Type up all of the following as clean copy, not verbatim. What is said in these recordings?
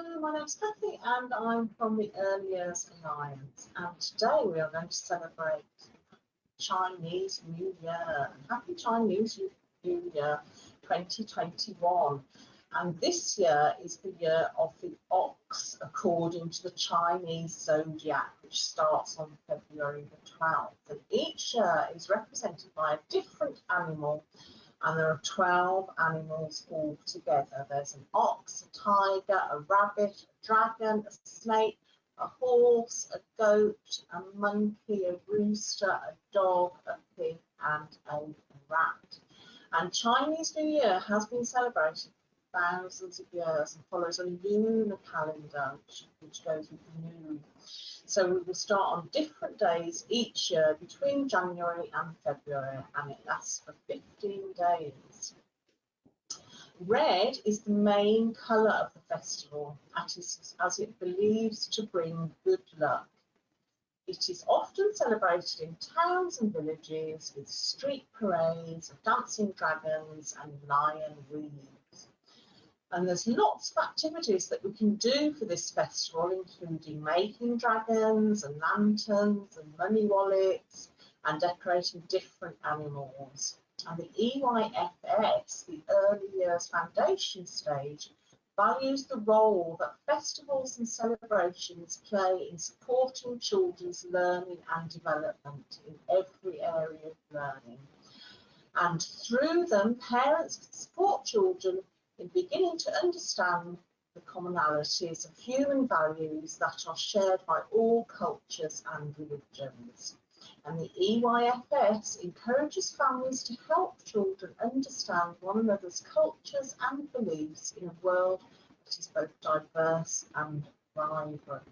Hello, my name's Kathy and I'm from the Early Years Alliance, and today we are going to celebrate Chinese New Year. Happy Chinese New Year 2021. And this year is the year of the ox according to the Chinese zodiac, which starts on February the 12th. And each year is represented by a different animal, and there are 12 animals all together. There's an ox, a tiger, a rabbit, a dragon, a snake, a horse, a goat, a monkey, a rooster, a dog, a pig, and a rat. And Chinese New Year has been celebrated for thousands of years and follows a lunar calendar, which goes with the moon. So we will start on different days each year between January and February, and it lasts for 15 days. Red is the main colour of the festival, as it believes to bring good luck. It is often celebrated in towns and villages with street parades of dancing dragons and lion wreaths. And there's lots of activities that we can do for this festival, including making dragons and lanterns and money wallets and decorating different animals. And the EYFS, the Early Years Foundation stage, values the role that festivals and celebrations play in supporting children's learning and development in every area of learning. And through them, parents can support children in beginning to understand the commonalities of human values that are shared by all cultures and religions. And the EYFS encourages families to help children understand one another's cultures and beliefs in a world that is both diverse and vibrant.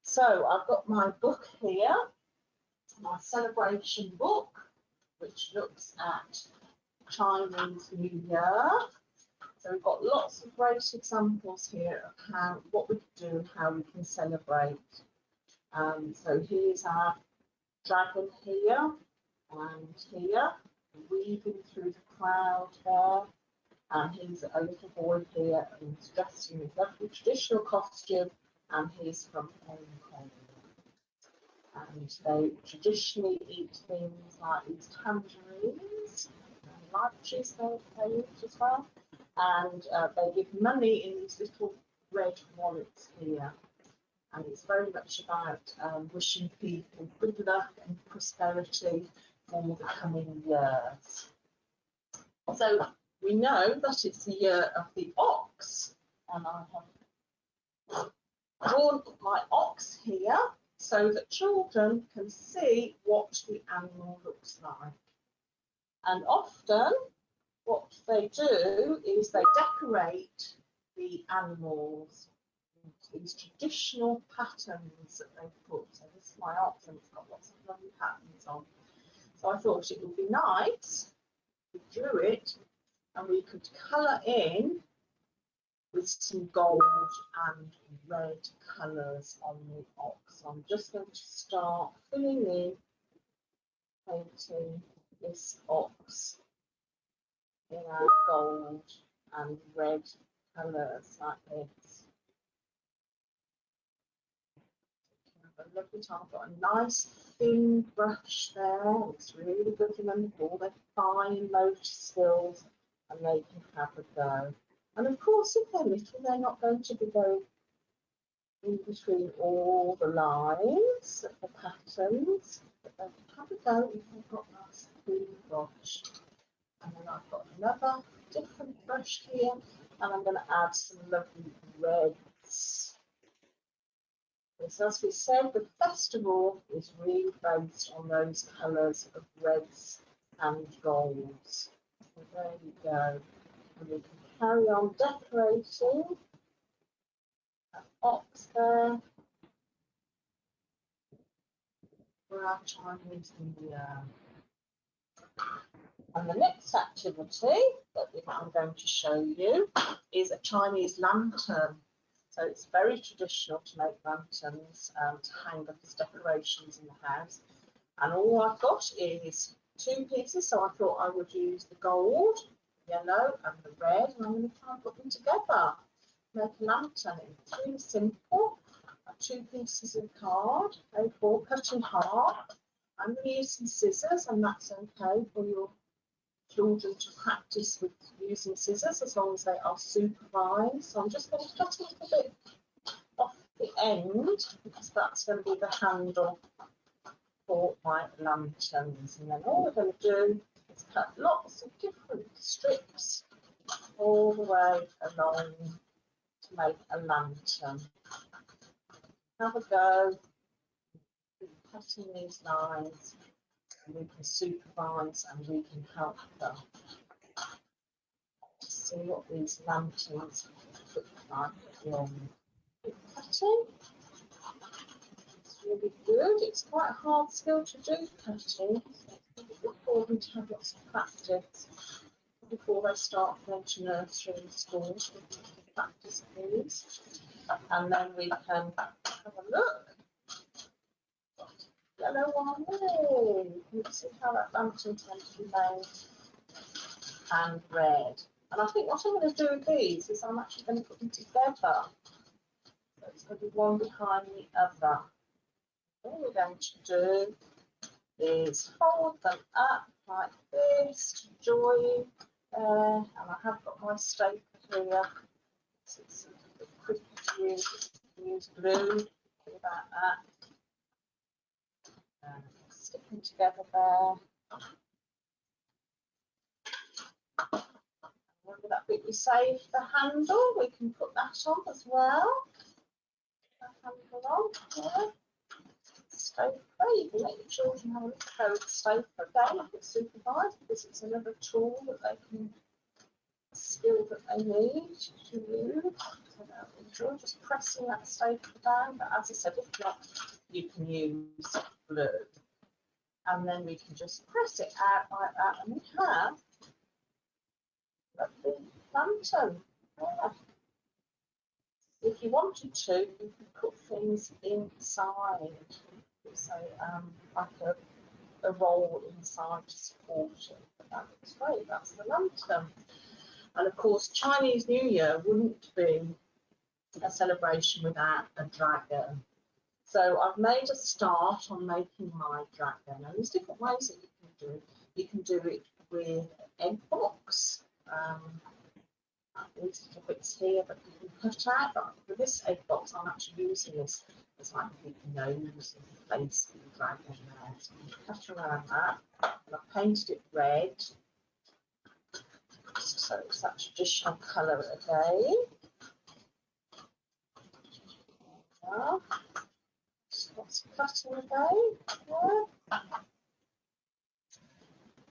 So I've got my book here, my celebration book, which looks at Chinese New Year. So we've got lots of great examples here of what we can do and how we can celebrate. So here's our dragon here and here, weaving through the crowd there. And here's a little boy here who's dressed in his lovely traditional costume, and he's from Hong Kong. And they traditionally eat things like these tangerines, lychees they eat as well, and they give money in these little red wallets here. And it's very much about wishing people good luck and prosperity for the coming years. So we know that it's the year of the ox, and I have drawn my ox here so that children can see what the animal looks like. And often what they do is they decorate the animals with these traditional patterns that they put. So this is my ox, and it's got lots of lovely patterns on. So I thought it would be nice if we drew it and we could colour in with some gold and red colours on the ox. So I'm just going to start filling in, painting this ox in our gold and red colours like this. Have a lovely time. I've got a nice thin brush there. It's really good for them with all their fine motor skills, and they can have a go. And of course, if they're little, they're not going to be going in between all the lines of the patterns, but they can have a go if they've got a nice thin brush. And then I've got another different brush here, and I'm going to add some lovely reds. So as we said, the festival is really based on those colours of reds and golds. So there you go. And we can carry on decorating an ox there for our Chinese New Year. And the next activity that I'm going to show you is a Chinese lantern. So it's very traditional to make lanterns to hang up as decorations in the house. And all I've got is 2 pieces, so I thought I would use the gold, yellow and the red, and I'm going to try and put them together. make a lantern. It's really simple. 2 pieces of card, A4, cut in half. I'm going to use some scissors, and that's okay for your children to practice with using scissors as long as they are supervised. So I'm just going to cut a little bit off the end because that's going to be the handle for my lanterns. And then all we're going to do is cut lots of different strips all the way along to make a lantern. Have a go cutting these lines, and we can supervise and we can help them to see what these lanterns look like along cutting. It's really good. It's quite a hard skill to do, cutting. It's important to have lots of practice before they start going to nursery and school. Practice these, and then we can have a look. Yellow one, yay! You can see how that lantern tends to be made, and red. And I think what I'm going to do with these is I'm actually going to put them together. So it's going to be one behind the other. All we're going to do is fold them up like this to join there, and I have got my stapler here. So it's a bit quicker to use glue. Think about that. Stick them together there. Remember that bit we saved, the handle, we can put that on as well. That handle on there. Stapler, you can let your children have a little go with the stapler again if it's supervised, because it's another tool that they can, a skill that they need to use. So they'll enjoy just pressing that stapler down, but as I said, if not, you can use glue. And then we can just press it out like that, and we have a lovely lantern. Yeah. If you wanted to, you could put things inside, so like a roll inside to support it. But that looks great. That's the lantern. And of course, Chinese New Year wouldn't be a celebration without a dragon. So I've made a start on making my dragon, and there's different ways that you can do it. You can do it with egg box. These little bits here that you can cut out, but for this egg box I'm actually using this as like a big nose and face of the dragon there. So you cut around that, and I've painted it red, so it's that traditional colour again. Yeah. Lots of cutting again. Yeah.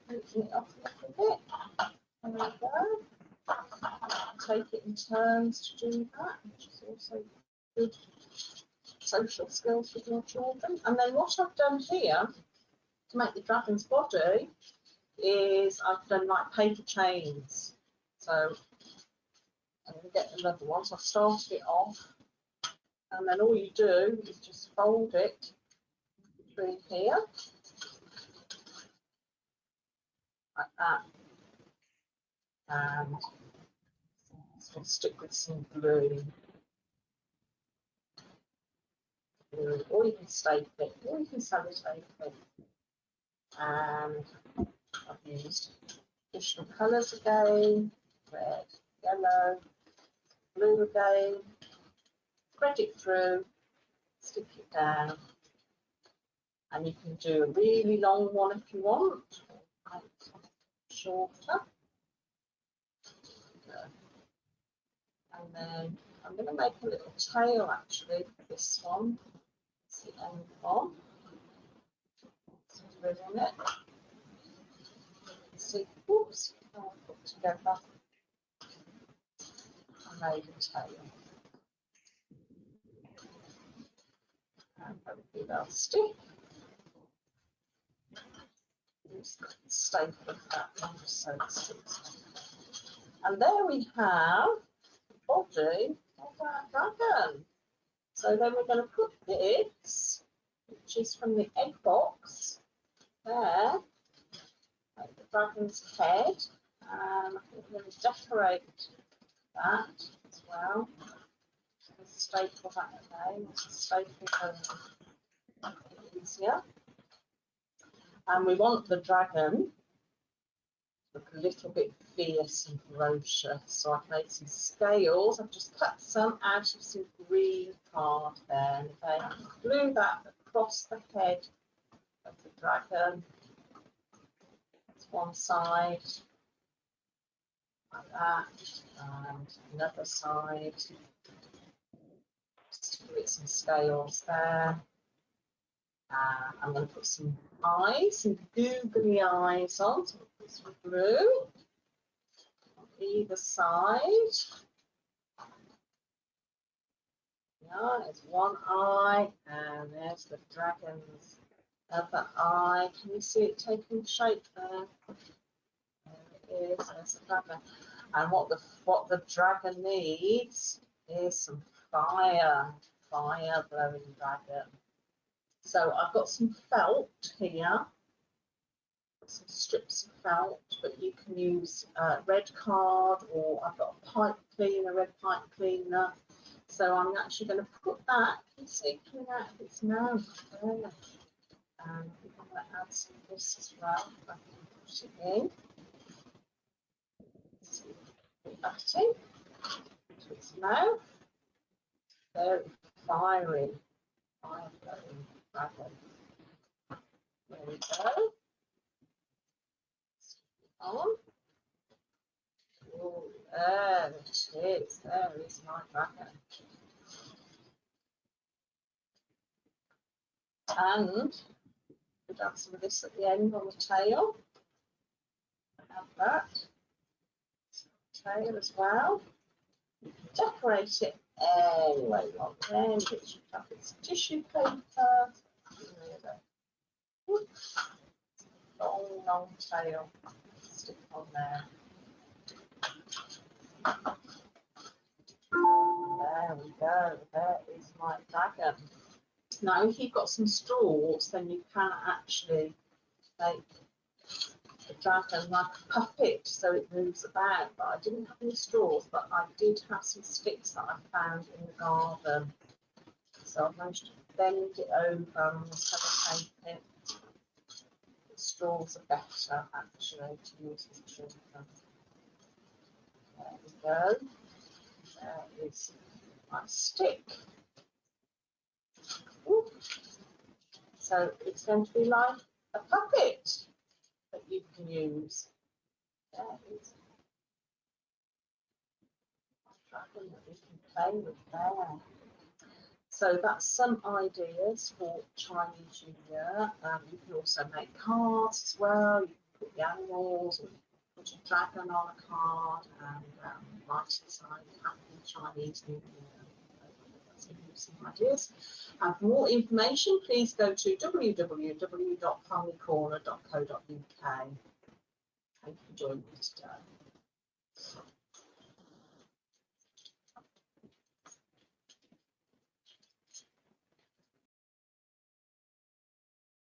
Making it off a little bit. There we go. Take it in turns to do that, which is also good social skills with your children. And then what I've done here to make the dragon's body is I've done like paper chains. So I'm going to get another one. So I've started it off, and then all you do is just fold it through here like that, and so stick with some glue. Or you can staple it, or you can sellotape it. And I've used additional colours again, red, yellow, blue again, thread it through, stick it down, and you can do a really long one if you want, or shorter. And then I'm going to make a little tail actually for this one. It's the end one. So thread in it. See, oops, I'll put together. I made a tail. And hopefully they'll stick. Use the staple of that one so it sticks. And there we have the body of our dragon. So then we're going to put this, which is from the egg box, there, like the dragon's head. And I think we're going to decorate that. It's well. Staple that again. Staple easier. And we want the dragon to look a little bit fierce and ferocious. So I've made some scales. I've just cut some out of some green card there. And then glue that across the head of the dragon. That's one side. Like that. And another side. Just give it some scales there. I'm going to put some eyes, some googly eyes on, so I'll put some blue on either side. Yeah, there's one eye, and there's the dragon's other eye. Can you see it taking shape there? There it is, there's the dragon. And what the dragon needs is some fire blowing dragon. So I've got some felt here, some strips of felt, but you can use red card, or I've got a pipe cleaner, red pipe cleaner. So I'm actually going to put that, you can see, coming out of its mouth there. And I'm going to add some of this as well. I can put it in. Put that in to its mouth. Very fiery, fire-blowing dragon. There we go. On. Oh, there it is. There is my dragon. And we'll add some of this at the end on the tail. Add that. Tail as well. You can decorate it any way you want. Then it should have its tissue paper. Long tail. Stick on there. There we go. There is my dragon. Now, if you've got some straws, then you can actually make the dragon like a puppet so it moves about. But I didn't have any straws, but I did have some sticks that I found in the garden. So I've managed to bend it over and tape it. The straws are better actually to use as children. There we go. There is my stick. Ooh. So it's going to be like a puppet that you can use. There is a dragon that we can play with there. So that's some ideas for Chinese New Year. You can also make cards as well. You can put the animals, or you can put a dragon on a card and write inside Happy Chinese New Year. Some ideas. And for more information, please go to www.familycorner.co.uk. Thank you for joining me today.